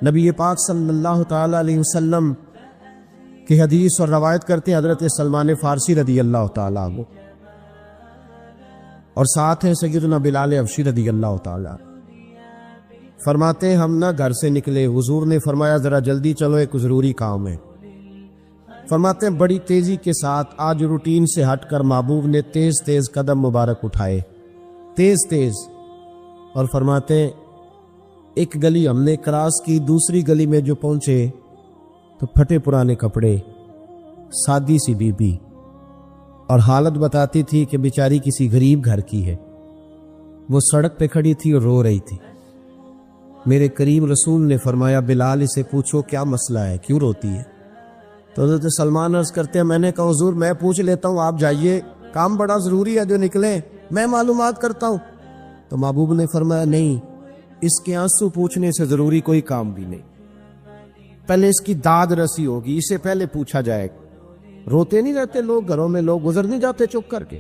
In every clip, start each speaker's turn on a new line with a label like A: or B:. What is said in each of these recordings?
A: نبی پاک صلی اللہ تعالی علیہ وسلم کی حدیث اور روایت کرتے ہیں حضرت سلمان فارسی رضی اللہ تعالیٰ عنہ، اور ساتھ ہیں سیدنا بلال حبشی رضی اللہ تعالیٰ، فرماتے ہیں ہم نہ گھر سے نکلے، حضور نے فرمایا ذرا جلدی چلو ایک ضروری کام ہے۔ فرماتے ہیں بڑی تیزی کے ساتھ آج روٹین سے ہٹ کر محبوب نے تیز تیز قدم مبارک اٹھائے، تیز تیز، اور فرماتے ہیں ایک گلی ہم نے کراس کی، دوسری گلی میں جو پہنچے تو پھٹے پرانے کپڑے، سادی سی بی بی، اور حالت بتاتی تھی کہ بیچاری کسی غریب گھر کی ہے، وہ سڑک پہ کھڑی تھی اور رو رہی تھی۔ میرے کریم رسول نے فرمایا بلال اسے پوچھو کیا مسئلہ ہے، کیوں روتی ہے؟ تو حضرت سلمان عرض کرتے ہیں میں نے کہا حضور میں پوچھ لیتا ہوں، آپ جائیے، کام بڑا ضروری ہے جو نکلے، میں معلومات کرتا ہوں۔ تو محبوب نے فرمایا نہیں، اس کے آنسو پوچھنے سے ضروری کوئی کام بھی نہیں، پہلے اس کی داد رسی ہوگی، اسے پہلے پوچھا جائے گا۔ روتے نہیں رہتے لوگ گھروں میں، لوگ گزر نہیں جاتے چپ کر کے،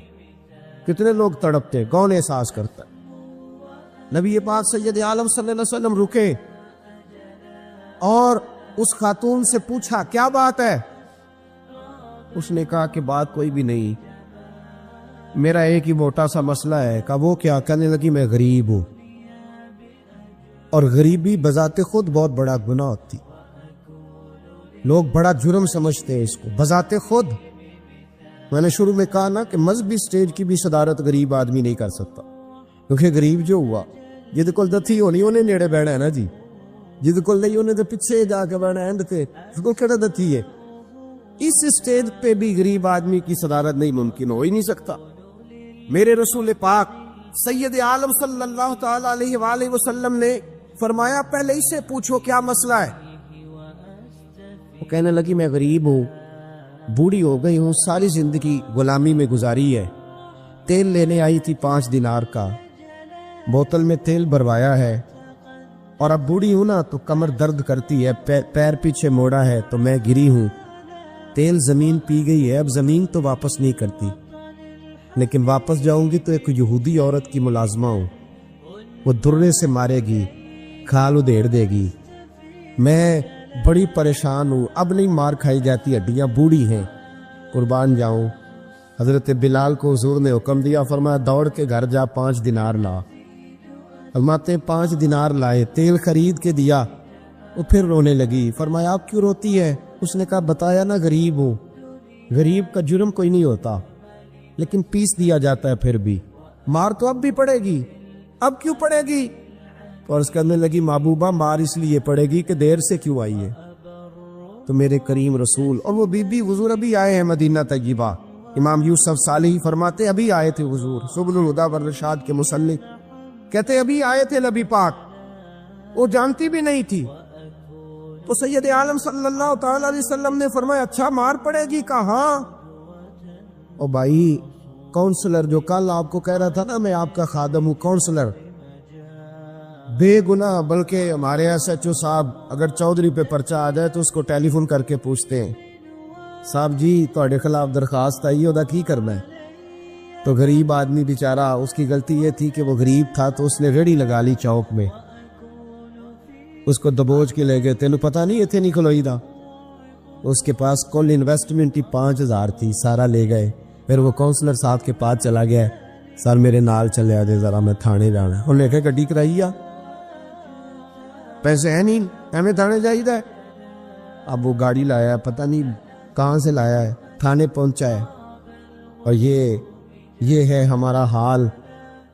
A: کتنے لوگ تڑپتے، کون احساس کرتا ہے؟ نبی پاک سید عالم صلی اللہ علیہ وسلم رکے اور اس خاتون سے پوچھا کیا بات ہے؟ اس نے کہا کہ بات کوئی بھی نہیں، میرا ایک ہی موٹا سا مسئلہ ہے۔ کہا وہ کیا؟ کہنے لگی میں غریب ہوں، اور غریبی بذات خود بہت بڑا گناہ ہوتی، لوگ بڑا جرم سمجھتے ہیں اس کو بذات خود۔ میں نے شروع میں کہا نا کہ مذہبی سٹیج کی بھی صدارت غریب آدمی نہیں کر سکتا، کیونکہ غریب جو ہوا جد کول دتھی ہونی انہیں نیڑے بیٹھنا ہے نا جی، جد کول نہیں انہیں تو پیچھے جا کے بیٹھنا ہے، تے اس کو کہڑا دتھی ہے۔ اس سٹیج پہ بھی غریب آدمی کی صدارت نہیں ممکن ہو ہی نہیں سکتا۔ میرے رسول پاک سید عالم صلی اللہ تعالی علیہ وآلہ وسلم نے فرمایا پہلے اسے پوچھو کیا مسئلہ ہے۔ وہ کہنے لگی میں غریب ہوں، بوڑھی ہو گئی ہوں، ساری زندگی غلامی میں گزاری ہے، تیل لینے آئی تھی 5 دینار کا، بوتل میں تیل بھروایا ہے، اور اب بوڑھی ہوں نا تو کمر درد کرتی ہے، پیر پیچھے موڑا ہے تو میں گری ہوں، تیل زمین پی گئی ہے، اب زمین تو واپس نہیں کرتی، لیکن واپس جاؤں گی تو ایک یہودی عورت کی ملازمہ ہوں، وہ درے سے مارے گی، کھال ادھیڑ دے گی، میں بڑی پریشان ہوں، اب نہیں مار کھائی جاتی، ہڈیاں بوڑھی ہیں، قربان جاؤں۔ حضرت بلال کو حضور نے حکم دیا، فرمایا دوڑ کے گھر جا 5 دینار لا۔ فرماتے 5 دینار لائے، تیل خرید کے دیا، وہ پھر رونے لگی۔ فرمایا آپ کیوں روتی ہے؟ اس نے کہا بتایا نا غریب ہوں، غریب کا جرم کوئی نہیں ہوتا، لیکن پیس دیا جاتا ہے، پھر بھی مار تو اب بھی پڑے گی، اب کیوں پڑے گی؟ تو عرض کرنے لگی محبوبہ مار اس لیے پڑے گی کہ دیر سے کیوں آئی ہے۔ تو میرے کریم رسول اور وہ بی بی حضور ابھی آئے ہیں مدینہ طیبہ، امام یوسف صالحی فرماتے ابھی آئے تھے حضور، سبل الہدی والرشاد کے مصنف کہتے ابھی آئے تھے نبی پاک، وہ جانتی بھی نہیں تھی۔ تو سید عالم صلی اللہ تعالی علیہ وسلم نے فرمایا اچھا مار پڑے گی؟ کہا ہاں۔ او بھائی کونسلر جو کل آپ کو کہہ رہا تھا نا میں آپ کا خادم ہوں، کونسلر بے گناہ، بلکہ ہمارے SHO صاحب اگر چودھری پہ پرچہ آ جائے تو اس کو ٹیلی فون کر کے پوچھتے ہیں صاحب جی تہاڈے خلاف درخواست آئی ہے، کی کرنا ہے؟ تو غریب آدمی بیچارہ، اس کی غلطی یہ تھی کہ وہ غریب تھا تو اس نے ریڑھی لگا لی چوک میں، اس کو دبوچ کے لے گئے، تینوں پتہ نہیں اتنے نہیں کھلوئی دا، اس کے پاس کل انویسٹمنٹ ہی 5000 تھی، سارا لے گئے۔ پھر وہ کونسلر صاحب کے پاس چلا گیا، سر میرے نال چلے آ جائے ذرا میں تھانے جانا ہے، انہوں نے کہا گڈی کرائی آ، پیسے ہیں نہیں ایویں تھانے جائیدا ہے۔ اب وہ گاڑی لایا ہے، پتہ نہیں کہاں سے لایا ہے، تھانے پہنچا ہے، اور یہ ہے ہمارا حال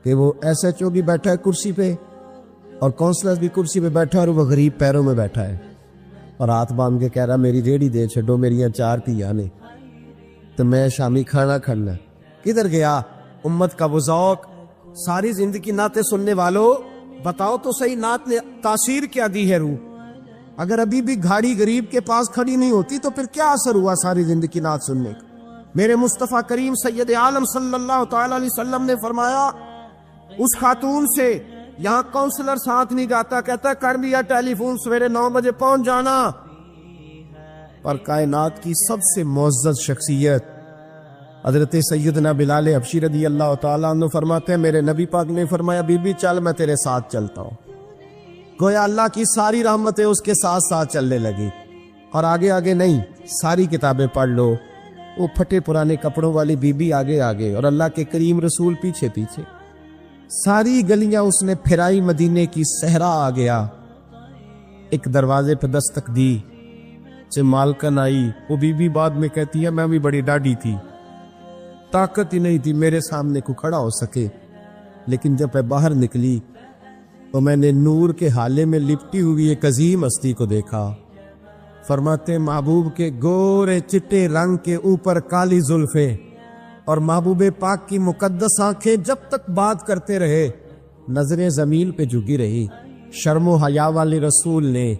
A: کہ وہ SHO بھی بیٹھا ہے کرسی پہ اور کونسلر بھی کرسی پہ بیٹھا ہے، اور وہ غریب پیروں میں بیٹھا ہے اور ہاتھ باندھ کے کہہ رہا میری ریڑھی دے چھڈو، میری 4 دھیاں نے تو میں شامی کھانا کھانا۔ کدھر گیا امت کا وہ ذوق؟ ساری زندگی نعتیں سننے والوں بتاؤ تو صحیح نعت نے تاثیر کیا دی ہے روح؟ اگر ابھی بھی گھاڑی غریب کے پاس کھڑی نہیں ہوتی تو پھر کیا اثر ہوا ساری زندگی نعت سننے کا؟ میرے مصطفیٰ کریم سید عالم صلی اللہ تعالی علیہ وسلم نے فرمایا اس خاتون سے یہاں کونسلر ساتھ نہیں جاتا، کہتا کر لیا ٹیلی فون، سویرے 9 بجے پہنچ جانا۔ پر کائنات کی سب سے معزز شخصیت حضرت سیدنا بلال حبشی رضی اللہ تعالیٰ عنہ فرماتے ہیں میرے نبی پاک نے فرمایا بی بی چل میں تیرے ساتھ چلتا ہوں۔ گویا اللہ کی ساری رحمتیں اس کے ساتھ ساتھ چلنے لگی، اور آگے آگے نہیں، ساری کتابیں پڑھ لو، وہ پھٹے پرانے کپڑوں والی بی بی آگے آگے اور اللہ کے کریم رسول پیچھے پیچھے، ساری گلیاں اس نے پھرائی، مدینے کی صحرا آ گیا۔ ایک دروازے پہ دستک دی، سے مالکن آئی، وہ بی بی بعد میں کہتی ہے میں بھی بڑی ڈاڈی تھی، طاقت ہی نہیں تھی میرے سامنے کو کھڑا ہو سکے، لیکن جب میں باہر نکلی تو میں نے نور کے حالے میں لپٹی ہوئی ایک عظیم ہستی کو دیکھا۔ فرماتے محبوب کے گورے چٹے رنگ کے اوپر کالی زلفیں اور محبوب پاک کی مقدس آنکھیں جب تک بات کرتے رہے نظریں زمین پہ جھکی رہی۔ شرم و حیا والے رسول نے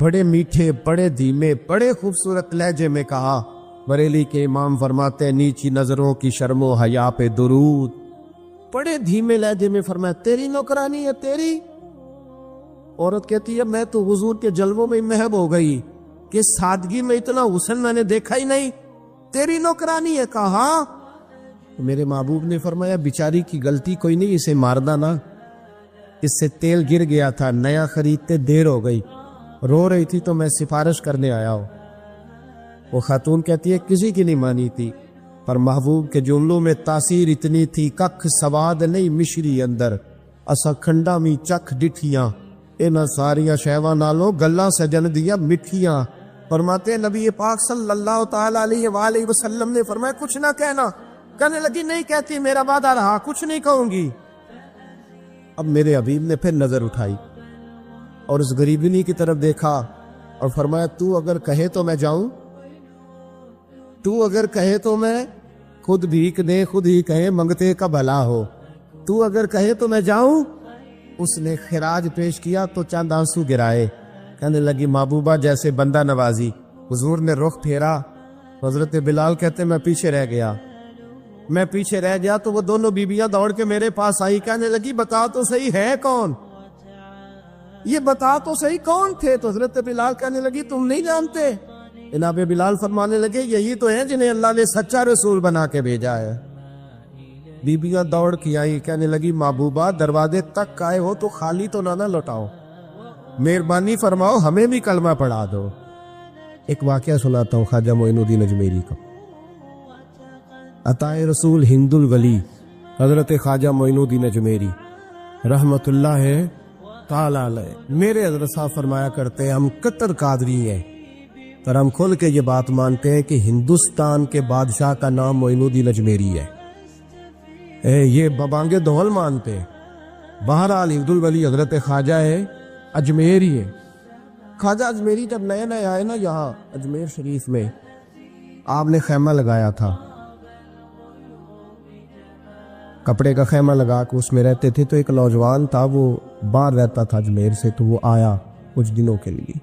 A: بڑے میٹھے، بڑے دھیمے، بڑے خوبصورت لہجے میں کہا، بریلی کے امام فرماتے نیچی نظروں کی شرم و حیا پہ درود۔ بڑے دھیمے لہجے میں فرمایا تیری نوکرانی ہے تیری؟ عورت کہتی ہے میں تو حضور کے جلووں میں محب ہو گئی کہ سادگی میں اتنا حسن میں نے دیکھا ہی نہیں، تیری نوکرانی ہے؟ کہا میرے محبوب نے فرمایا بیچاری کی غلطی کوئی نہیں، اسے مارنا نا، اس سے تیل گر گیا تھا، نیا خریدتے دیر ہو گئی، رو رہی تھی تو میں سفارش کرنے آیا ہوں۔ وہ خاتون کہتی ہے کسی کی نہیں مانی تھی، پر محبوب کے جملوں میں تاثیر اتنی تھی، ککھ سواد نہیں مشری اندر، اسا کھنڈا می چکھ ڈٹھیاں، انہاں ساریاں شہواں نالوں گلاں سجن دیا مٹھیاں۔ فرماتے نبی پاک صلی اللہ تعالی علیہ وآلہ وسلم نے فرمایا کچھ نہ کہنا، کہنے لگی نہیں کہتی، میرا وعدہ رہا، کچھ نہیں کہوں گی۔ اب میرے حبیب نے پھر نظر اٹھائی اور اس غریبنی کی طرف دیکھا اور فرمایا تو اگر کہے تو میں جاؤں، تو اگر کہے تو میں خود بھیک دے، خود ہی کہے منگتے کا بھلا ہو، تو اگر کہے تو میں جاؤں۔ اس نے خراج پیش کیا تو چند آنسو گرائے، کہنے لگی محبوبہ جیسے بندہ نوازی۔ حضور نے رخ پھیرا، حضرت بلال کہتے میں پیچھے رہ گیا تو وہ دونوں بیبیاں دوڑ کے میرے پاس آئی، کہنے لگی بتا تو صحیح ہے کون، یہ بتا تو صحیح کون تھے؟ تو حضرت بلال کہنے لگی تم نہیں جانتے؟ جناب بلال فرمانے لگے یہی تو ہیں جنہیں اللہ نے سچا رسول بنا کے بھیجا ہے۔ بیبیاں دوڑ کی آئی، کہنے لگی محبوبہ دروازے تک آئے ہو تو خالی تو نہ لوٹاؤ، مہربانی فرماؤ ہمیں بھی کلمہ پڑھا دو۔ ایک واقعہ سناتا ہوں خواجہ معین الدین اجمیری کا۔ عطائے رسول ہند الولی حضرت خواجہ معین الدین اجمیری رحمت اللہ تعالی علیہ، میرے حضرت صاحب فرمایا کرتے ہیں ہم کتر قادری ہیں، پر ہم کھل کے یہ بات مانتے ہیں کہ ہندوستان کے بادشاہ کا نام معین الدین اجمیری ہے، یہ ببانگے دول مانتے ہیں۔ بہرحال ہند الولی حضرت خواجہ ہے اجمیری ہے۔ خواجہ اجمیری جب نئے نئے آئے نا یہاں اجمیر شریف میں، آپ نے خیمہ لگایا تھا، کپڑے کا خیمہ لگا کے اس میں رہتے تھے، تو ایک نوجوان تھا وہ باہر رہتا تھا اجمیر سے، تو وہ آیا کچھ دنوں کے لیے،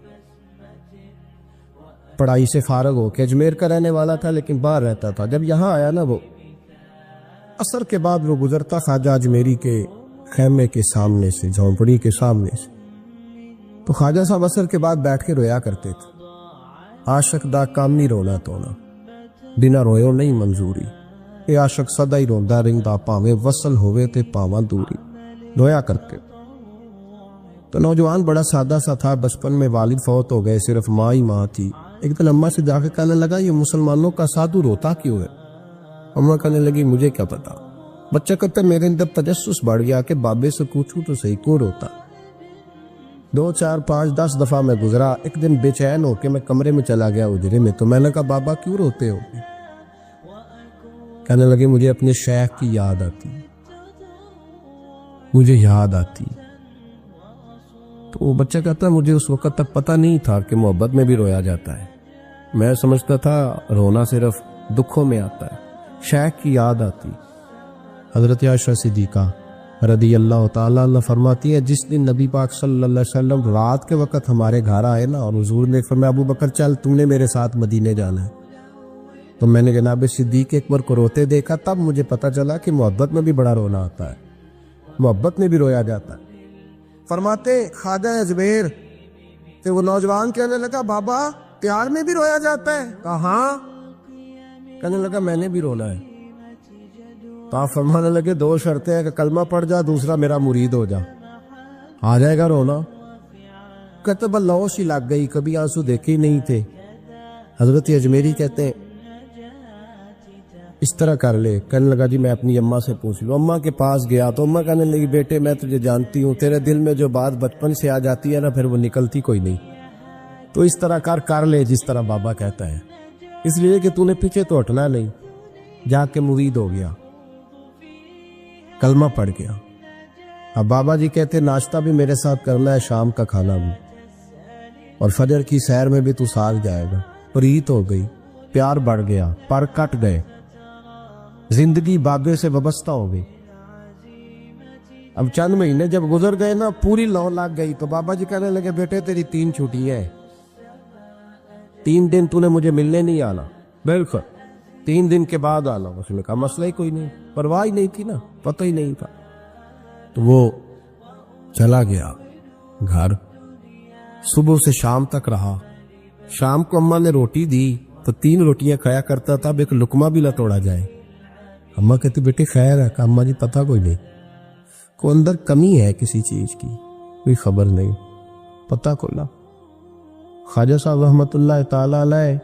A: پڑھائی سے فارغ ہو کے، اجمیر کا رہنے والا تھا لیکن باہر رہتا تھا۔ جب یہاں آیا نا وہ عصر کے بعد وہ گزرتا خواجہ اجمیری کے خیمے کے سامنے سے، جھونپڑی کے سامنے سے، تو خواجہ صاحب عصر کے بعد بیٹھ کے رویا کرتے تھے۔ عاشق دا کام نہیں رونا تونا، بنا رویو نہیں منظوری، اے عاشق سدا ہی روندا رہندا پاویں وصل ہوئے تے پاواں دوری، رویا کرتے۔ تو نوجوان بڑا سادہ سا تھا، بچپن میں والد فوت ہو گئے، صرف ماں ہی ماں تھی۔ ایک دن اماں سے جا کے کہنے لگا یہ مسلمانوں کا سادھو روتا کیوں ہے؟ اماں کہنے لگی مجھے کیا پتا۔ بچہ کہتا میرے اندر تجسس بڑھ گیا کہ بابے سے پوچھوں تو صحیح کیوں روتا۔ 2 4 5 10 دفعہ میں گزرا، ایک دن بے چین ہو کے میں کمرے میں چلا گیا اجرے میں، تو میں نے کہا بابا کیوں روتے ہو؟ کہنے لگے مجھے اپنے شیخ کی یاد آتی، مجھے یاد آتی۔ تو وہ بچہ کہتا مجھے اس وقت تک پتہ نہیں تھا کہ محبت میں بھی رویا جاتا ہے، میں سمجھتا تھا رونا صرف دکھوں میں آتا ہے، شیخ کی یاد آتی۔ حضرت عائشہ صدیقہ رضی اللہ تعالیٰ عنہ فرماتی ہے جس دن نبی پاک صلی اللہ علیہ وسلم رات کے وقت ہمارے گھر آئے نا، اور حضور نے فرمایا ابو بکر چل تم نے میرے ساتھ مدینے جانا ہے، تو میں نے جناب صدیق اکبر کو روتے دیکھا، تب مجھے پتا چلا کہ محبت میں بھی بڑا رونا آتا ہے، محبت میں بھی رویا جاتا ہے۔ فرماتے خواجہ اجمیر تو وہ نوجوان کہنے لگا بابا پیار میں بھی رویا جاتا ہے؟ کہاں؟ کہنے لگا میں نے بھی رونا ہے۔ تو آپ فرمانے لگے 2 شرطیں ہیں کہ کلمہ پڑھ جا، دوسرا میرا مرید ہو جا۔ آ جائے گا رونا. کہتے بلوش ہی لگ گئی, کبھی آنسو دیکھے ہی نہیں تھے. حضرت اجمیری کہتے ہیں اس طرح کر لے. کہنے لگا جی میں اپنی اماں سے پوچھ لوں. اماں کے پاس گیا تو اماں کہنے لگی بیٹے میں تجھے جانتی ہوں, تیرے دل میں جو بات بچپن سے آ جاتی ہے نا پھر وہ نکلتی کوئی نہیں. تو اس طرح کر لے جس طرح بابا کہتا ہے, اس لیے کہ تو نے پیچھے تو ہٹنا نہیں. جا کے مرید ہو گیا, کلمہ پڑھ گیا. اب بابا جی کہتے ناشتہ بھی میرے ساتھ کرنا ہے, شام کا کھانا بھی, اور فجر کی سیر میں بھی تو ساتھ جائے گا. پریت ہو گئی, پیار بڑھ گیا, پر کٹ گئے, زندگی بابے سے وابستہ ہو گئی. اب چند مہینے جب گزر گئے نا پوری لو لگ گئی. تو بابا جی کہنے لگے بیٹے تیری 3 چھٹی ہے, 3 دن تو نے مجھے ملنے نہیں آنا. بالکل 3 دن کے بعد آنا. اس نے کہا مسئلہ ہی کوئی نہیں, پرواہ ہی نہیں تھی نا, پتہ ہی نہیں تھا. تو وہ چلا گیا گھر, صبح سے شام تک رہا. شام کو اماں نے روٹی دی تو 3 روٹیاں کھایا کرتا تھا, اب ایک لقمہ بھی نہ توڑا جائے. اماں کہتی بیٹے خیر ہے. کہ اماں جی پتہ کوئی نہیں, کوئی اندر کمی ہے کسی چیز کی, کوئی خبر نہیں. پتہ کھولا, خواجہ صاحب رحمت اللہ تعالی علیہ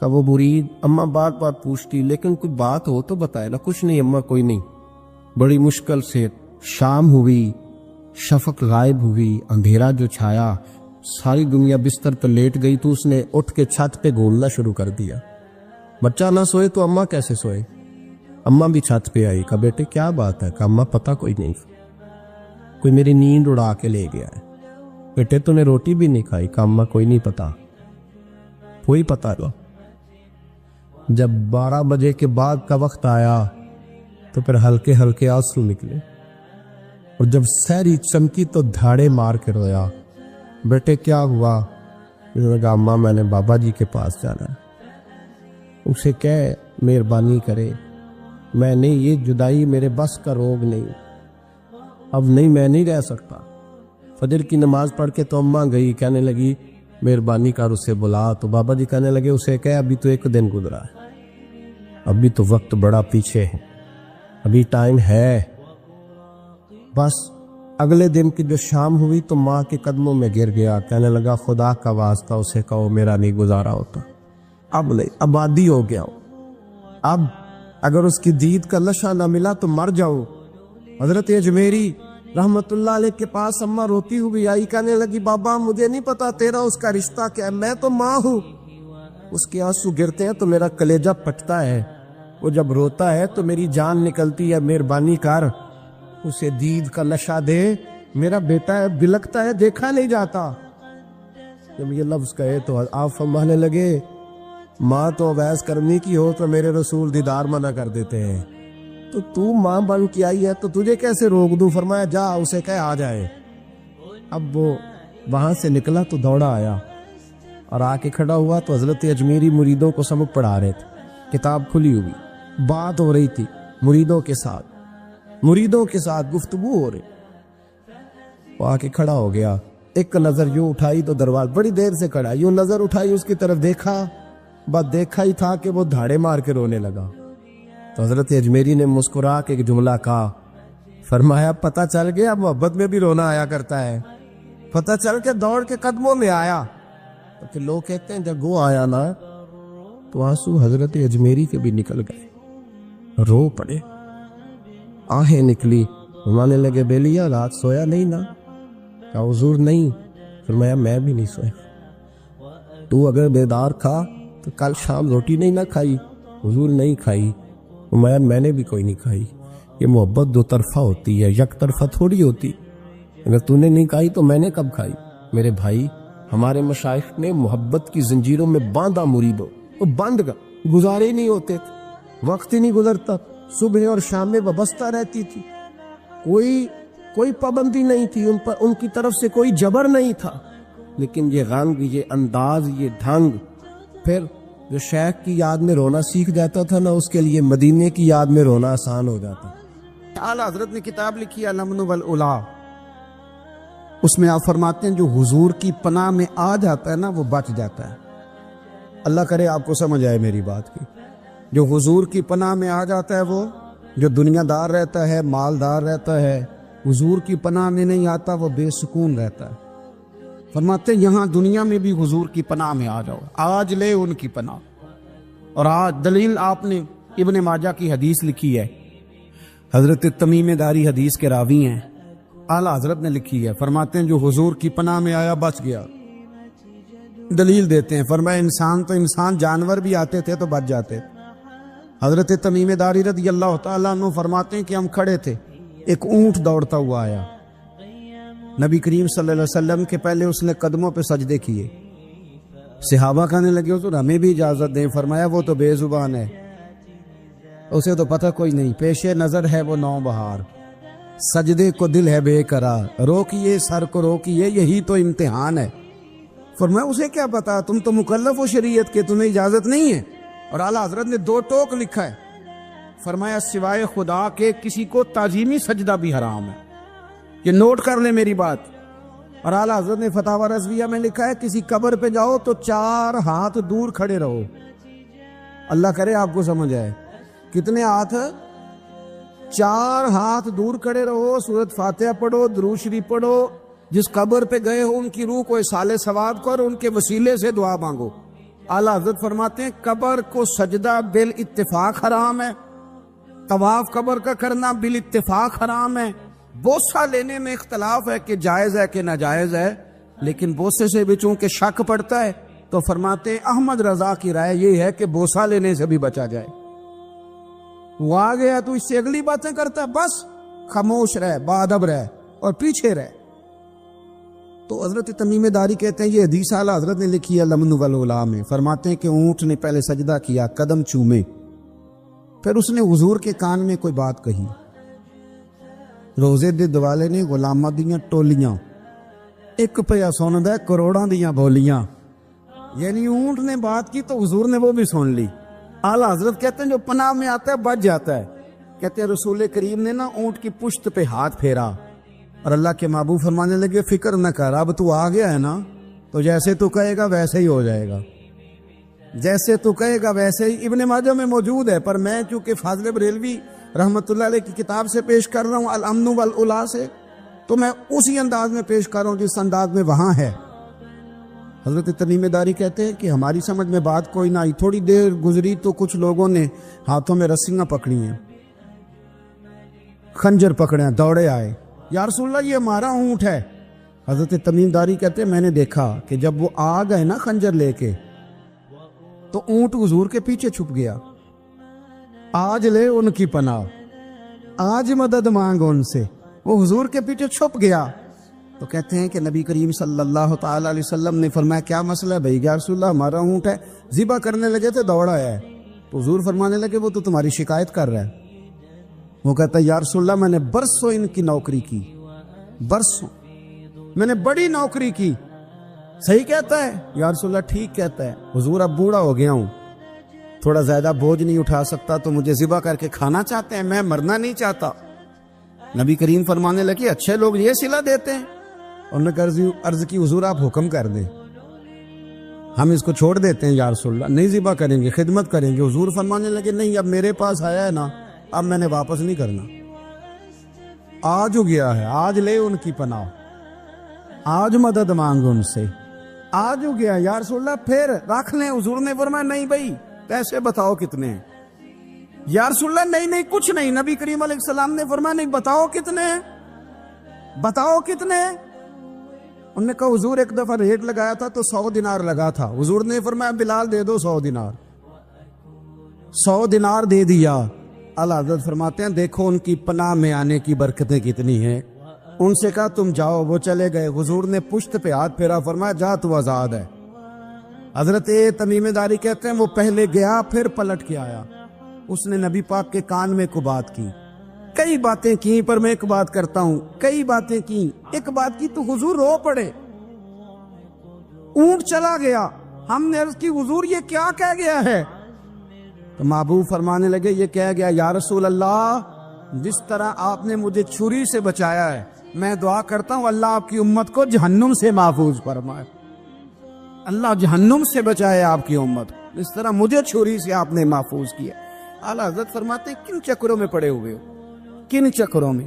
A: کا وہ مرید. اماں بات بات پوچھتی لیکن کوئی بات ہو تو بتائے نا. کچھ نہیں اماں کوئی نہیں. بڑی مشکل سے شام ہوئی, شفق غائب ہوئی, اندھیرا جو چھایا, ساری دنیا بستر پہ لیٹ گئی. تو اس نے اٹھ کے چھت پہ گھومنا شروع کر دیا. بچہ نہ سوئے تو اماں کیسے سوئے. اماں بھی چھت پہ آئی. کہا بیٹے کیا بات ہے. کہا اماں پتہ کوئی نہیں, کوئی میری نیند اڑا کے لے گیا ہے. بیٹے تو نے روٹی بھی نہیں کھائی. کہا اماں کوئی نہیں پتا, کوئی پتا لو. جب 12 بجے کے بعد کا وقت آیا تو پھر ہلکے ہلکے آنسو نکلے, اور جب سحری چمکی تو دھاڑے مار کے رویا. بیٹے کیا ہوا. انہوں نے کہا اماں میں نے بابا جی کے پاس جانا ہے, اسے کہہ مہربانی کرے, میں نہیں, یہ جدائی میرے بس کا روگ نہیں, اب نہیں میں نہیں رہ سکتا. فجر کی نماز پڑھ کے تو اماں گئی, کہنے لگی مہربانی کر اسے بلا. تو بابا جی کہنے لگے اسے کہہ ابھی تو 1 دن گزرا ہے, ابھی تو وقت بڑا پیچھے ہے, ابھی ٹائم ہے. بس اگلے دن کی جو شام ہوئی تو ماں کے قدموں میں گر گیا. کہنے لگا خدا کا واسطہ اسے کہو میرا نہیں گزارا ہوتا, اب نہیں, اب عادی ہو گیا ہوں, اب اگر اس کی دید کا لشا نہ ملا تو مر جاؤں. حضرت اجمیری رحمت اللہ علیہ کے پاس اماں روتی ہوئی آئی. کہنے لگی بابا مجھے نہیں پتا تیرا اس کا رشتہ کیا ہے, میں تو ماں ہوں. اس کے آنسو گرتے ہیں تو میرا کلیجہ پھٹتا ہے, وہ جب روتا ہے تو میری جان نکلتی ہے. مہربانی کر اسے دید کا نشہ دے, میرا بیٹا ہے, بلکتا ہے, دیکھا نہیں جاتا. جب یہ لفظ کہے تو آپ فرمانے لگے ماں تو اویس کرنی کی ہو تو میرے رسول دیدار منع کر دیتے ہیں, تو ماں بن کے آئی ہے تو تجھے کیسے روک دوں. فرمایا جا اسے کہہ آ جائے. اب وہ وہاں سے نکلا تو دوڑا آیا اور آ کے کھڑا ہوا تو حضرت اجمیری مریدوں کو سبق پڑھا رہے تھے. کتاب کھلی ہوئی, بات ہو رہی تھی مریدوں کے ساتھ گفتگو ہو رہی. وہ آ کے کھڑا ہو گیا, ایک نظر یوں اٹھائی تو دروازہ, بڑی دیر سے کھڑا, یوں نظر اٹھائی اس کی طرف دیکھا, بس دیکھا ہی تھا کہ وہ دھاڑے مار کے رونے لگا. تو حضرت اجمیری نے مسکرا کے ایک جملہ کہا, فرمایا پتہ چل گیا محبت میں بھی رونا آیا کرتا ہے. پتہ چل کے دوڑ کے قدموں میں آیا. تو لوگ کہتے ہیں جب وہ آیا نا تو آنسو حضرت اجمیری کے بھی نکل گئے, رو پڑے, آہیں نکلی. فرمانے لگے بیلیا رات سویا نہیں نا. کہا حضور نہیں. فرمایا میں بھی نہیں سویا. تو اگر بیدار تھا تو کل شام روٹی نہیں نہ کھائی. حضور نہیں کھائی. فرمایا میں نے بھی کوئی نہیں کھائی. یہ محبت 2 طرفہ ہوتی ہے, یک طرفہ تھوڑی ہوتی. اگر تو نے نہیں کھائی تو میں نے کب کھائی. میرے بھائی ہمارے مشائخ نے محبت کی زنجیروں میں باندھا مریدوں, وہ بند گزارے نہیں ہوتے تھے, وقت ہی نہیں گزرتا, صبح اور شام میں وابستہ رہتی تھی, کوئی پابندی نہیں تھی ان پر, ان کی طرف سے کوئی جبر نہیں تھا. لیکن یہ رنگ, یہ انداز, یہ ڈھنگ, پھر جو شیخ کی یاد میں رونا سیکھ جاتا تھا نا اس کے لیے مدینے کی یاد میں رونا آسان ہو جاتا. اعلیٰ حضرت نے کتاب لکھی ہے الامن والعلا, اس میں آپ فرماتے ہیں جو حضور کی پناہ میں آ جاتا ہے نا وہ بچ جاتا ہے. اللہ کرے آپ کو سمجھ آئے میری بات کی. جو حضور کی پناہ میں آ جاتا ہے وہ جو دنیا دار رہتا ہے, مالدار رہتا ہے,
B: حضور کی پناہ میں نہیں آتا وہ بے سکون رہتا ہے۔ فرماتے ہیں یہاں دنیا میں بھی حضور کی پناہ میں آ جاؤ، آج لے ان کی پناہ۔ اور آج دلیل آپ نے ابن ماجہ کی حدیث لکھی ہے، حضرت تمیم داری حدیث کے راوی ہیں، اعلیٰ حضرت نے لکھی ہے، فرماتے ہیں جو حضور کی پناہ میں آیا بچ گیا۔ دلیل دیتے ہیں، فرمایا انسان جانور بھی آتے تھے تو بچ جاتے۔ حضرت تمیم داری رضی اللہ تعالیٰ عنہ فرماتے ہیں کہ ہم کھڑے تھے، ایک اونٹ دوڑتا ہوا آیا، نبی کریم صلی اللہ علیہ وسلم کے پہلے اس نے قدموں پہ سجدے کیے، صحابہ کہنے لگے حضور ہمیں بھی اجازت دیں، فرمایا وہ تو بے زبان ہے، اسے تو پتہ کوئی نہیں، پیش نظر ہے وہ نو بہار، سجدے کو دل ہے بے قرار، روکیے سر کو روکیے یہی تو امتحان ہے۔ فرمایا اسے کیا پتا، تم تو مکلف ہو شریعت کے، تمہیں اجازت نہیں ہے۔ اور اعلیٰ حضرت نے 2 ٹوک لکھا ہے، فرمایا سوائے خدا کے کسی کو تعظیمی سجدہ بھی حرام ہے، یہ نوٹ کر لیں میری بات۔ اور اعلیٰ حضرت نے فتاوی رضویہ میں لکھا ہے کسی قبر پہ جاؤ تو 4 ہاتھ دور کھڑے رہو، اللہ کرے آپ کو سمجھ آئے، کتنے ہاتھ؟ 4 ہاتھ دور کھڑے رہو، سورۃ فاتحہ پڑھو، درود شریف پڑھو، جس قبر پہ گئے ہو ان کی روح کو اصال ثواب کرو، ان کے وسیلے سے دعا مانگو۔ اعلیٰ حضرت فرماتے ہیں قبر کو سجدہ بالاتفاق حرام ہے، طواف قبر کا کرنا بالاتفاق حرام ہے، بوسہ لینے میں اختلاف ہے کہ جائز ہے کہ ناجائز ہے، لیکن بوسے سے بھی چونکہ شک پڑتا ہے تو فرماتے ہیں احمد رضا کی رائے یہ ہے کہ بوسہ لینے سے بھی بچا جائے۔ وہ آ گیا تو اس سے اگلی باتیں کرتا ہے، بس خاموش رہ، باادب رہ اور پیچھے رہ۔ تو حضرت تمیم داری کہتے ہیں یہ حدیث اعلیٰ حضرت نے لکھی ہے لمن والعلا میں، فرماتے ہیں کہ اونٹ نے پہلے سجدہ کیا، قدم چومے، پھر اس نے حضور کے کان میں کوئی بات کہی، روزے دے دوالے نے غلامہ دیاں ٹولیاں، ایک پیا سندا ہے کروڑاں دیاں بولیاں، یعنی اونٹ نے بات کی تو حضور نے وہ بھی سن لی۔ اعلیٰ حضرت کہتے ہیں جو پناہ میں آتا ہے بچ جاتا ہے۔ کہتے ہیں رسول کریم نے نا اونٹ کی پشت پہ ہاتھ پھیرا اور اللہ کے محبوب فرمانے لگے فکر نہ کر، اب تو آ گیا ہے نا تو جیسے تو کہے گا ویسے ہی ہو جائے گا، جیسے تو کہے گا ویسے ہی۔ ابن ماجہ میں موجود ہے، پر میں چونکہ فاضل بریلوی رحمت اللہ علیہ کی کتاب سے پیش کر رہا ہوں الامن والعلا سے، تو میں اسی انداز میں پیش کر رہا ہوں جس انداز میں وہاں ہے۔ حضرت تمیم داری کہتے ہیں کہ ہماری سمجھ میں بات کوئی نہ آئی، تھوڑی دیر گزری تو کچھ لوگوں نے ہاتھوں میں رسیاں پکڑی ہیں، خنجر پکڑے ہیں، دوڑے آئے، یا رسول اللہ یہ ہمارا اونٹ ہے۔ حضرت تمیم داری کہتے ہیں میں نے دیکھا کہ جب وہ آ گئے نا خنجر لے کے تو اونٹ حضور کے پیچھے چھپ گیا، آج لے ان کی پناہ، آج مدد مانگ ان سے، وہ حضور کے پیچھے چھپ گیا۔ تو کہتے ہیں کہ نبی کریم صلی اللہ تعالی علیہ وسلم نے فرمایا کیا مسئلہ ہے بھائی؟ یا رسول اللہ ہمارا اونٹ ہے، ذبح کرنے لگے تھے دوڑا ہے، تو حضور فرمانے لگے وہ تو تمہاری شکایت کر رہا ہے۔ وہ کہتا ہے یا رسول اللہ میں نے برسوں ان کی نوکری کی، برسوں میں نے بڑی نوکری کی۔ صحیح کہتا ہے یا رسول اللہ؟ ٹھیک کہتا ہے حضور، اب بوڑھا ہو گیا ہوں، تھوڑا زیادہ بوجھ نہیں اٹھا سکتا، تو مجھے ذبح کر کے کھانا چاہتے ہیں، میں مرنا نہیں چاہتا۔ نبی کریم فرمانے لگے اچھے لوگ یہ صلہ دیتے ہیں، انہوں نے عرض کی حضور آپ حکم کر دیں، ہم اس کو چھوڑ دیتے ہیں یا رسول اللہ، نہیں ذبح کریں گے، خدمت کریں گے۔ حضور فرمانے لگے نہیں، اب میرے پاس آیا ہے نا، اب میں نے واپس نہیں کرنا، آج ہو گیا ہے، آج لے ان کی پناہ، آج مدد مانگ ان سے، آج ہو گیا یا رسول اللہ پھر رکھ لیں۔ حضور نے فرمایا نہیں بھائی پیسے بتاؤ کتنے ہیں؟ یا رسول اللہ نہیں کچھ نہیں۔ نبی کریم علیہ السلام نے فرمایا نہیں، بتاؤ کتنے ہیں، بتاؤ کتنے ہیں؟ انہوں نے کہا حضور ایک دفعہ ریٹ لگایا تھا تو 100 دینار لگا تھا، حضور نے فرمایا بلال دے دو 100 دینار، 100 دینار دے دیا۔ اعلیٰ حضرت فرماتے ہیں دیکھو ان کی پناہ میں آنے کی برکتیں کتنی ہیں۔ ان سے کہا تم جاؤ، وہ چلے گئے، حضور نے پشت پہ ہاتھ پھیرا، فرمایا جا تو آزاد ہے۔ حضرت تمیم داری کہتے ہیں وہ پہلے گیا پھر پلٹ کے آیا، اس نے نبی پاک کے کان میں کو بات کی، کئی باتیں کی، پر میں ایک بات کرتا ہوں، کئی باتیں کی، ایک بات کی تو حضور رو پڑے، اونٹ چلا گیا، ہم نے عرض کی حضور یہ کیا کہہ گیا ہے؟ تو محبوب فرمانے لگے یہ کہہ گیا یا رسول اللہ جس طرح آپ نے مجھے چھری سے بچایا ہے، میں دعا کرتا ہوں اللہ آپ کی امت کو جہنم سے محفوظ فرمائے، اللہ جہنم سے بچائے آپ کی امت، اس طرح مجھے چھری سے آپ نے محفوظ کیا۔ اعلیٰ حضرت فرماتے ہیں کن چکروں میں پڑے ہوئے ہو، کن چکروں میں؟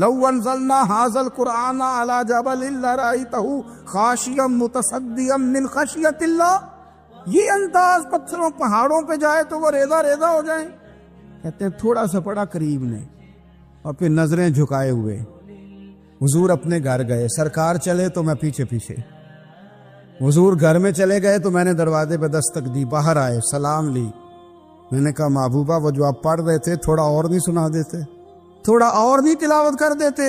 B: لو انزلنا هذا القرآن على جبل لرأيته خاشعا متصدعا من خشیۃ اللہ، یہ انداز پتھروں پہاڑوں پہ جائے تو وہ ریزہ ریزہ ہو جائیں۔ کہتے ہیں تھوڑا سا پڑا قریب نے اور پھر نظریں جھکائے ہوئے حضور اپنے گھر گئے، سرکار چلے تو میں پیچھے پیچھے، حضور گھر میں چلے گئے تو میں نے دروازے پہ دستک دی، باہر آئے، سلام لی، میں نے کہا محبوبہ وہ جو آپ پڑھ رہے تھے تھوڑا اور نہیں سنا دیتے، تھوڑا اور نہیں تلاوت کر دیتے؟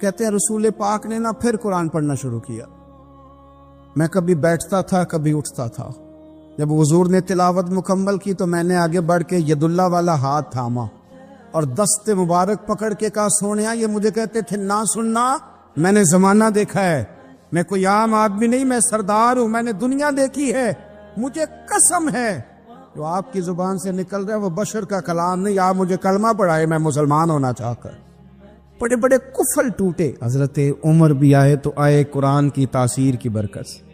B: کہتے ہیں رسول پاک نے نا پھر قرآن پڑھنا شروع کیا، میں کبھی بیٹھتا تھا کبھی اٹھتا تھا، جب حضور نے تلاوت مکمل کی تو میں نے آگے بڑھ کے ید اللہ والا ہاتھ تھاما اور دست مبارک پکڑ کے کہا سونیا، یہ مجھے کہتے تھے نہ سننا، میں نے زمانہ دیکھا ہے، میں کوئی عام آدمی نہیں، میں سردار ہوں، میں نے دنیا دیکھی ہے، مجھے قسم ہے جو آپ کی زبان سے نکل رہا ہے وہ بشر کا کلام نہیں، آپ مجھے کلمہ پڑھائے میں مسلمان ہونا چاہ کر۔ بڑے بڑے کفل ٹوٹے، حضرت عمر بھی آئے تو آئے قرآن کی تاثیر کی برکت سے۔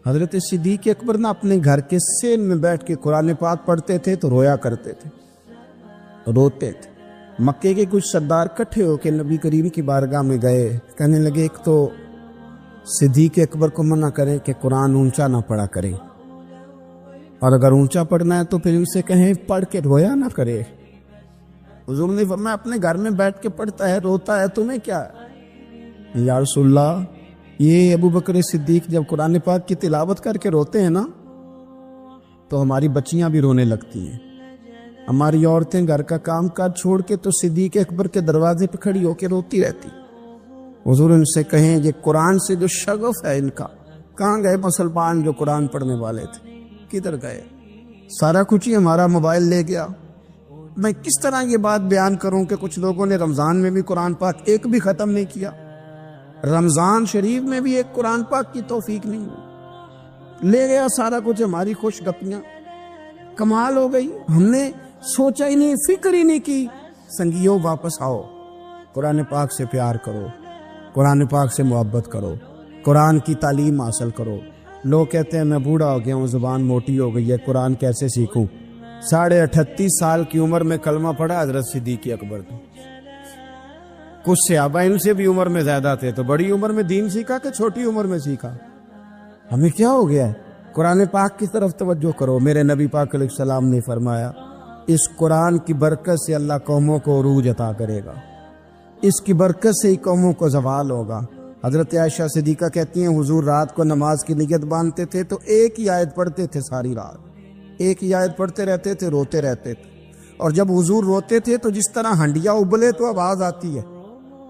B: حضرت صدیق اکبر نہ اپنے گھر کے سین میں بیٹھ کے قرآن پاک پڑھتے تھے تو رویا کرتے تھے، روتے تھے۔ مکے کے کچھ سردار کٹھے ہو کے نبی کریم کی بارگاہ میں گئے، کہنے لگے ایک تو صدیق اکبر کو منع کرے کہ قرآن اونچا نہ پڑھا کرے، اور اگر اونچا پڑھنا ہے تو پھر ان سے کہیں پڑھ کے رویا نہ کرے۔ حضور نے فرمایا اپنے گھر میں بیٹھ کے پڑھتا ہے روتا ہے، تمہیں کیا ہے؟ یا رسول اللہ، یہ ابو بکر صدیق جب قرآن پاک کی تلاوت کر کے روتے ہیں نا تو ہماری بچیاں بھی رونے لگتی ہیں، ہماری عورتیں گھر کا کام کاج چھوڑ کے تو صدیق اکبر کے دروازے پہ کھڑی ہو کے روتی رہتی۔ حضور ان سے کہیں یہ قرآن سے جو شغف ہے ان کا، کہاں گئے مسلمان جو قرآن پڑھنے والے تھے، کدھر گئے؟ سارا کچھ ہی ہمارا موبائل لے گیا۔ میں کس طرح یہ بات بیان کروں کہ کچھ لوگوں نے رمضان میں بھی قرآن پاک ایک بھی ختم نہیں کیا، رمضان شریف میں بھی ایک قرآن پاک کی توفیق نہیں ہوئی، لے گیا سارا کچھ ہماری خوش گپیاں۔ کمال ہو گئی، ہم نے سوچا ہی نہیں، فکر ہی نہیں کی۔ سنگیوں واپس آؤ، قرآن پاک سے پیار کرو، قرآن پاک سے محبت کرو، قرآن کی تعلیم حاصل کرو۔ لوگ کہتے ہیں میں بوڑھا ہو گیا ہوں، زبان موٹی ہو گئی ہے، قرآن کیسے سیکھوں؟ 38.5 سال کی عمر میں کلمہ پڑھا حضرت صدیق اکبر نے۔ کچھ صحابہ ان سے بھی عمر میں زیادہ تھے، تو بڑی عمر میں دین سیکھا کہ چھوٹی عمر میں سیکھا؟ ہمیں کیا ہو گیا ہے؟ قرآن پاک کی طرف توجہ کرو۔ میرے نبی پاک علیہ السلام نے فرمایا اس قرآن کی برکت سے اللہ قوموں کو عروج عطا کرے گا، اس کی برکت سے ہی قوموں کو زوال ہوگا۔ حضرت عائشہ صدیقہ کہتی ہیں حضور رات کو نماز کی نیت باندھتے تھے تو ایک ہی آیت پڑھتے تھے، ساری رات ایک ہی آیت پڑھتے رہتے تھے، روتے رہتے تھے، اور جب حضور روتے تھے تو جس طرح ہنڈیا ابلے تو آواز آتی ہے،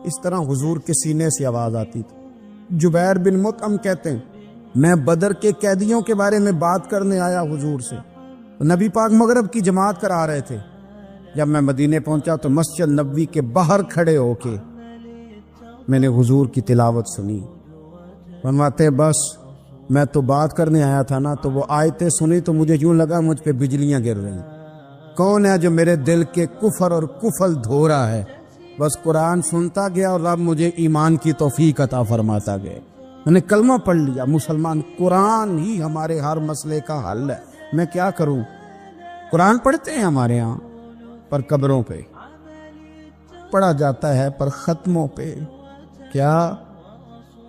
B: اس طرح حضور کے سینے سے آواز آتی تھی۔ جبیر بن مطعم کہتے ہیں میں بدر کے قیدیوں کے بارے میں بات کرنے آیا حضور سے، نبی پاک مغرب کی جماعت کرا رہے تھے، جب میں مدینے پہنچا تو مسجد نبوی کے باہر کھڑے ہو کے میں نے حضور کی تلاوت سنی۔ فرماتے بس میں تو بات کرنے آیا تھا نا، تو وہ آیتیں سنی تو مجھے یوں لگا مجھ پہ بجلیاں گر رہی۔ کون ہے جو میرے دل کے کفر اور کفل دھو رہا ہے؟ بس قرآن سنتا گیا اور رب مجھے ایمان کی توفیق عطا فرماتا گیا، میں نے کلمہ پڑھ لیا، مسلمان۔ قرآن ہی ہمارے ہر مسئلے کا حل ہے، میں کیا کروں؟ قرآن پڑھتے ہیں ہمارے ہاں پر قبروں پہ پڑھا جاتا ہے، پر ختموں پہ۔ کیا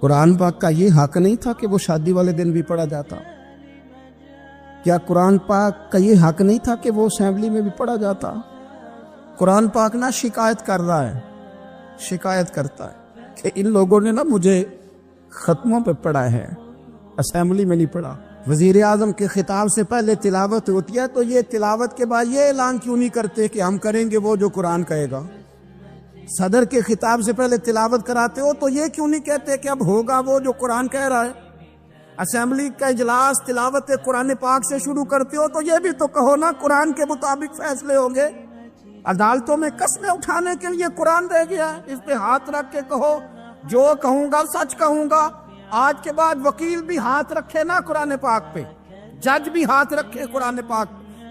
B: قرآن پاک کا یہ حق نہیں تھا کہ وہ شادی والے دن بھی پڑھا جاتا؟ کیا قرآن پاک کا یہ حق نہیں تھا کہ وہ اسمبلی میں بھی پڑھا جاتا؟ قرآن پاک نہ شکایت کر رہا ہے، شکایت کرتا ہے کہ ان لوگوں نے نا مجھے ختموں پہ پڑھا ہے، اسمبلی میں نہیں پڑھا۔ وزیر اعظم کے خطاب سے پہلے تلاوت ہوتی ہے تو یہ تلاوت کے بعد یہ اعلان کیوں نہیں کرتے کہ ہم کریں گے وہ جو قرآن کہے گا؟ صدر کے خطاب سے پہلے تلاوت کراتے ہو تو یہ کیوں نہیں کہتے کہ اب ہوگا وہ جو قرآن کہہ رہا ہے؟ اسمبلی کا اجلاس تلاوت قرآن پاک سے شروع کرتے ہو تو یہ بھی تو کہو نا قرآن کے مطابق فیصلے ہوں گے۔ عدالتوں میں قسمیں اٹھانے کے لیے قرآن رہ گیا ہے، اس پہ ہاتھ رکھ کے کہو جو کہوں گا سچ کہوں گا۔ آج کے بعد وکیل بھی ہاتھ رکھے نا قرآن پاک پہ، جج بھی ہاتھ رکھے قرآن پاک،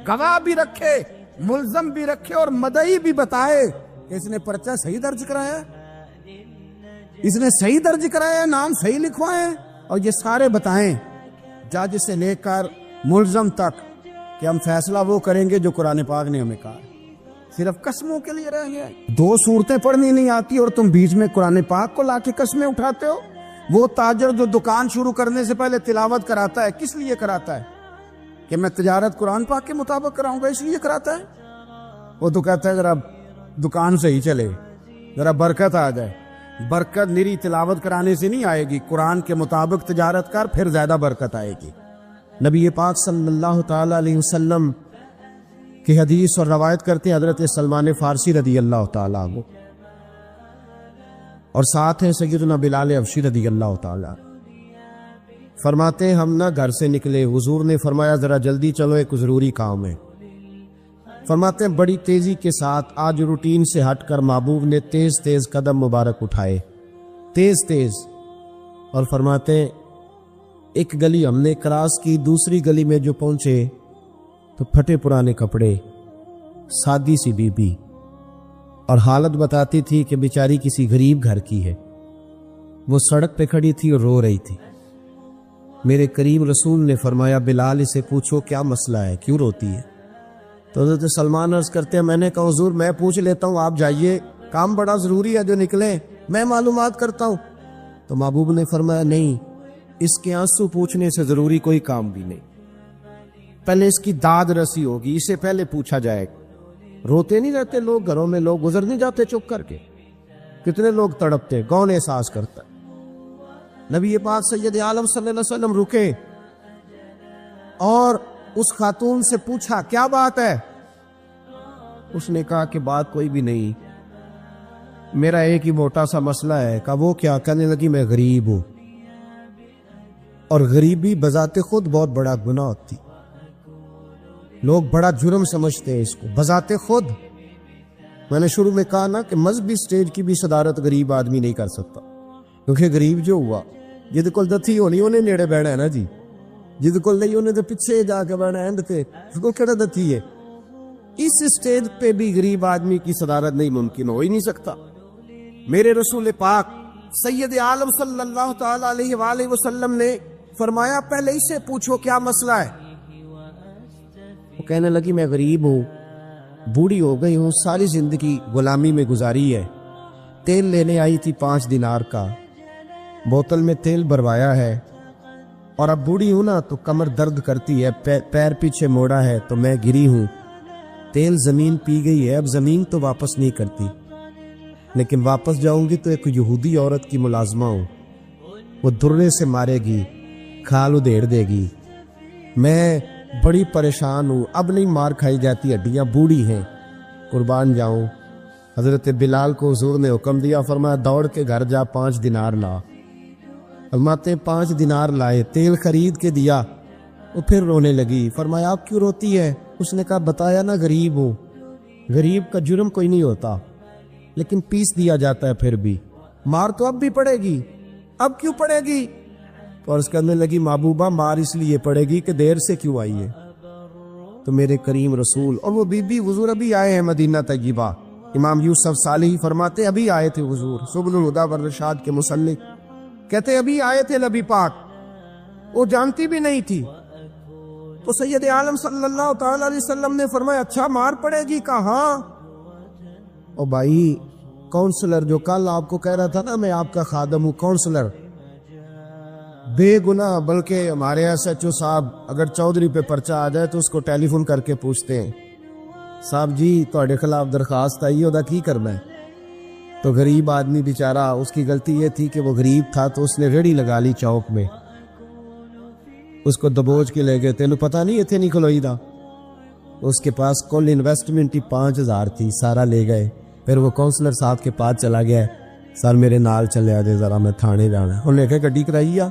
B: گواہ بھی رکھے، ملزم بھی رکھے، اور مدعی بھی بتائے کہ اس نے پرچہ صحیح درج کرایا ہے، اس نے صحیح درج کرایا ہے، نام صحیح لکھوائے، اور یہ سارے بتائیں جج سے لے کر ملزم تک کہ ہم فیصلہ وہ کریں گے جو قرآن پاک نے ہمیں کہا۔ صرف قسموں کے لیے رہ گیا ہے۔ 2 صورتیں پڑھنی نہیں آتی اور تم بیچ میں قرآن پاک کو لا کے قسمیں اٹھاتے ہو۔ وہ تاجر جو دکان شروع کرنے سے پہلے تلاوت کراتا ہے، کس لیے کراتا ہے؟ کہ میں تجارت قرآن پاک کے مطابق کراؤں گا، اس لیے کراتا ہے۔ وہ تو کہتا ہے ذرا دکان سے ہی چلے، ذرا برکت آ جائے۔ برکت نری تلاوت کرانے سے نہیں آئے گی، قرآن کے مطابق تجارت کر، پھر زیادہ برکت آئے گی۔
A: نبی پاک صلی اللہ تعالی علیہ وسلم کی حدیث اور روایت کرتے ہیں حضرت سلمان فارسی رضی اللہ تعالیٰ عنہ، اور ساتھ ہیں سیدنا بلال حبشی رضی اللہ تعالیٰ۔ فرماتے ہیں ہم نہ گھر سے نکلے، حضور نے فرمایا ذرا جلدی چلو، ایک ضروری کام ہے۔ فرماتے ہیں بڑی تیزی کے ساتھ آج روٹین سے ہٹ کر محبوب نے تیز تیز قدم مبارک اٹھائے، تیز تیز، اور فرماتے ہیں ایک گلی ہم نے کراس کی، دوسری گلی میں جو پہنچے تو پھٹے پرانے کپڑے، سادی سی بی بی، اور حالت بتاتی تھی کہ بیچاری کسی غریب گھر کی ہے۔ وہ سڑک پہ کھڑی تھی اور رو رہی تھی۔ میرے کریم رسول نے فرمایا بلال اسے پوچھو کیا مسئلہ ہے، کیوں روتی ہے؟ تو حضرت سلمان عرض کرتے ہیں میں نے کہا حضور میں پوچھ لیتا ہوں، آپ جائیے، کام بڑا ضروری ہے جو نکلے، میں معلومات کرتا ہوں۔ تو محبوب نے فرمایا نہیں، اس کے آنسو پوچھنے سے ضروری کوئی کام بھی نہیں،
B: پہلے اس کی داد رسی ہوگی، اسے پہلے پوچھا جائے گا۔
A: روتے نہیں رہتے لوگ گھروں میں، لوگ گزر نہیں جاتے چپ کر کے، کتنے لوگ تڑپتے، کون احساس کرتا ہے؟ نبی پاک سید عالم صلی اللہ علیہ وسلم رکے اور اس خاتون سے پوچھا کیا بات ہے؟ اس نے کہا کہ بات کوئی بھی نہیں، میرا ایک ہی موٹا سا مسئلہ ہے۔ کہا وہ کیا؟ کہنے لگی میں غریب ہوں، اور غریبی بذات خود بہت بڑا گناہ ہوتی، لوگ بڑا جرم سمجھتے ہیں اس کو بذات خود۔ میں نے شروع میں کہا نا کہ مذہبی سٹیج کی بھی صدارت غریب آدمی نہیں کر سکتا، کیونکہ غریب جو ہوا جد کول دتھی ہونی انہیں نیڑے بیٹھا ہے نا جی، جد کول نہیں انہیں تو پیچھے جا کے بیٹھا ہے، تے اس کو کہڑا دتھی ہے۔ اس سٹیج پہ بھی غریب آدمی کی صدارت نہیں ممکن ہو ہی نہیں سکتا۔ میرے رسول پاک سید عالم صلی اللہ تعالی علیہ وآلہ وسلم نے فرمایا پہلے اسے پوچھو کیا مسئلہ ہے۔ وہ کہنے لگی میں غریب ہوں، بوڑھی ہو گئی ہوں، ساری زندگی غلامی میں گزاری ہے، تیل لینے آئی تھی 5 دینار کا، بوتل میں تیل بھروایا ہے، اور اب بوڑھی ہوں نا تو کمر درد کرتی ہے، پیر پیچھے موڑا ہے تو میں گری ہوں، تیل زمین پی گئی ہے، اب زمین تو واپس نہیں کرتی، لیکن واپس جاؤں گی تو ایک یہودی عورت کی ملازمہ ہوں، وہ درے سے مارے گی، کھال ادھیڑ دے گی، میں بڑی پریشان ہوں، اب نہیں مار کھائی جاتی، ہڈیاں بوڑھی ہیں، قربان جاؤں۔ حضرت بلال کو حضور نے حکم دیا، فرمایا دوڑ کے گھر جا 5 دینار لا۔ فرماتے 5 دینار لائے، تیل خرید کے دیا، وہ پھر رونے لگی۔ فرمایا آپ کیوں روتی ہے؟ اس نے کہا بتایا نا غریب ہوں، غریب کا جرم کوئی نہیں ہوتا، لیکن پیس دیا جاتا ہے، پھر بھی مار تو اب بھی پڑے گی، اب کیوں پڑے گی؟ تو عرض کرنے لگی محبوبہ مار اس لیے پڑے گی کہ دیر سے کیوں آئی ہے۔ تو میرے کریم رسول اور وہ بی بی حضور ابھی آئے ہیں مدینہ طیبہ، امام یوسف صالحی فرماتے ابھی آئے تھے حضور، سبل الہدی والرشاد کے مصنف کہتے ابھی آئے تھے نبی پاک، وہ جانتی بھی نہیں تھی۔ تو سید عالم صلی اللہ تعالی علیہ وسلم نے فرمایا اچھا مار پڑے گی؟ کہا ہاں۔ او بھائی کونسلر جو کل آپ کو کہہ رہا تھا نا میں آپ کا خادم ہوں، کونسلر بے گناہ، بلکہ ہمارے SHO صاحب اگر چودھری پہ پرچہ آ جائے تو اس کو ٹیلی فون کر کے پوچھتے ہیں صاحب جی تواڈے خلاف درخواست آئی ہے، کی کرنا ہے؟ تو غریب آدمی بیچارہ، اس کی غلطی یہ تھی کہ وہ غریب تھا تو اس نے ریڑھی لگا لی چوک میں، اس کو دبوچ کے لے گئے، تینوں پتہ نہیں اتنے نہیں کھلوئی دا، اس کے پاس کل انویسٹمنٹ ہی 5000 تھی، سارا لے گئے۔ پھر وہ کونسلر صاحب کے پاس چلا گیا، سر میرے نال چلے آجے ذرا میں تھانے جانا ہے، انہوں نے کہا گڈی کرائی آ،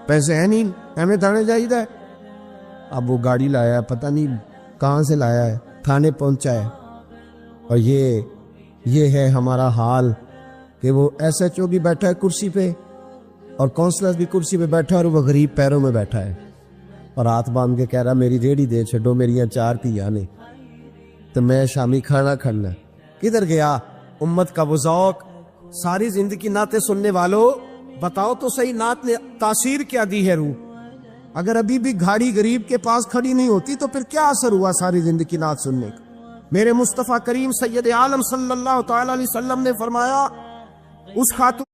A: پیسے ہیں نہیں ایویں تھانے جائیدا ہے۔ اب وہ گاڑی لایا ہے، پتہ نہیں کہاں سے لایا ہے، تھانے پہنچا ہے، اور یہ ہے ہمارا حال کہ وہ SHO بھی بیٹھا ہے کرسی پہ اور کونسلر بھی کرسی پہ بیٹھا ہے، اور وہ غریب پیروں میں بیٹھا ہے اور ہاتھ باندھ کے کہہ رہا میری ریڑھی دے چھڈو، میری 4 دھیاں نے تو میں شامی کھانا کھانا۔ کدھر گیا امت کا وہ ذوق؟ ساری زندگی نعتیں سننے والوں بتاؤ تو صحیح، نعت نے تاثیر کیا دی ہے روح؟ اگر ابھی بھی گھاڑی غریب کے پاس کھڑی نہیں ہوتی تو پھر کیا اثر ہوا ساری زندگی نعت سننے کا؟ میرے مصطفیٰ کریم سید عالم صلی اللہ تعالی علیہ وسلم نے فرمایا اس خاتون